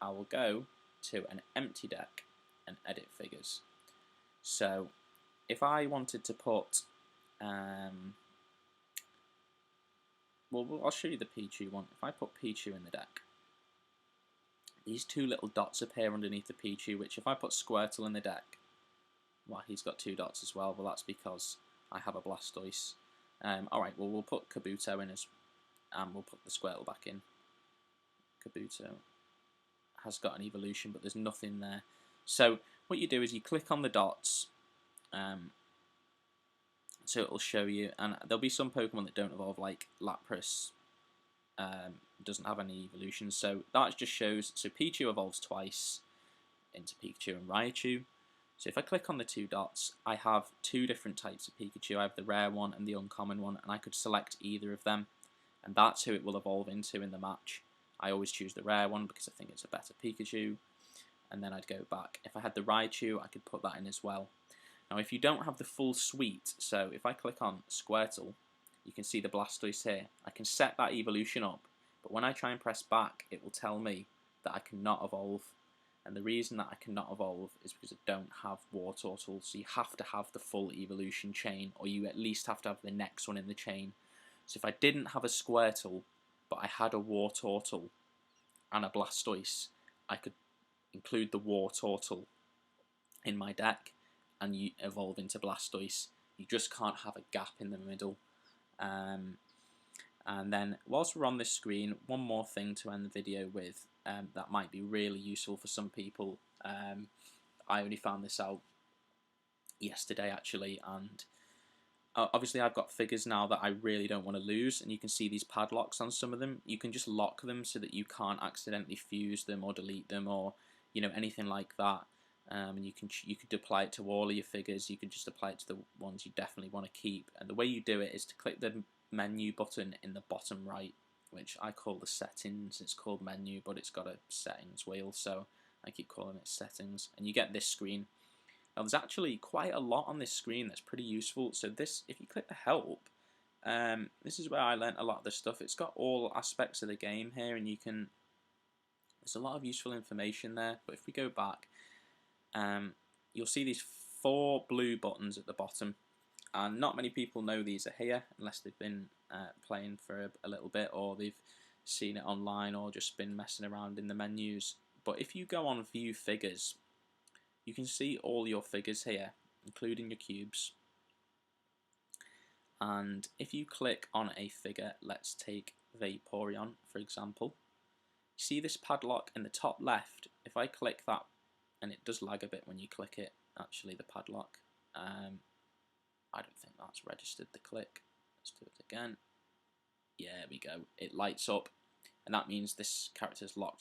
I will go to an empty deck and edit figures. So if I wanted to put, well, I'll show you the Pichu one. If I put Pichu in the deck, these two little dots appear underneath the Pichu, which if I put Squirtle in the deck, well, he's got two dots as well, but that's because I have a Blastoise. Alright, well, we'll put Kabuto in and we'll put the Squirtle back in. Kabuto has got an evolution, but there's nothing there. So what you do is you click on the dots, so it'll show you, and there'll be some Pokemon that don't evolve, like Lapras doesn't have any evolutions, so that just shows, so Pichu evolves twice into Pikachu and Raichu. So if I click on the two dots, I have two different types of Pikachu. I have the rare one and the uncommon one, and I could select either of them, and that's who it will evolve into in the match. I always choose the rare one because I think it's a better Pikachu, and then I'd go back. If I had the Raichu, I could put that in as well. Now if you don't have the full suite, so if I click on Squirtle, you can see the Blastoise here. I can set that evolution up, but when I try and press back, it will tell me that I cannot evolve. And the reason that I cannot evolve is because I don't have Wartortle, so you have to have the full evolution chain, or you at least have to have the next one in the chain. So if I didn't have a Squirtle, but I had a Wartortle and a Blastoise, I could include the Wartortle in my deck and you evolve into Blastoise. You just can't have a gap in the middle. And then whilst we're on this screen, one more thing to end the video with that might be really useful for some people. I only found this out yesterday actually, and obviously I've got figures now that I really don't want to lose, and you can see these padlocks on some of them. You can just lock them so that you can't accidentally fuse them or delete them, or anything like that. And you could apply it to all of your figures. You could just apply it to the ones you definitely want to keep. And the way you do it is to click the menu button in the bottom right, which I call the settings. It's called menu, but it's got a settings wheel, so I keep calling it settings. And you get this screen. Now there's actually quite a lot on this screen that's pretty useful. So this, if you click the help, this is where I learnt a lot of the stuff. It's got all aspects of the game here, and there's a lot of useful information there. But if we go back, you'll see these 4 blue buttons at the bottom, and not many people know these are here unless they've been playing for a little bit, or they've seen it online, or just been messing around in the menus. But if you go on view figures, you can see all your figures here, including your cubes. And if you click on a figure, let's take Vaporeon for example, see this padlock in the top left. If I click that, and it does lag a bit when you click it, actually, the padlock. I don't think that's registered the click. Let's do it again. Yeah, there we go. It lights up, and that means this character's locked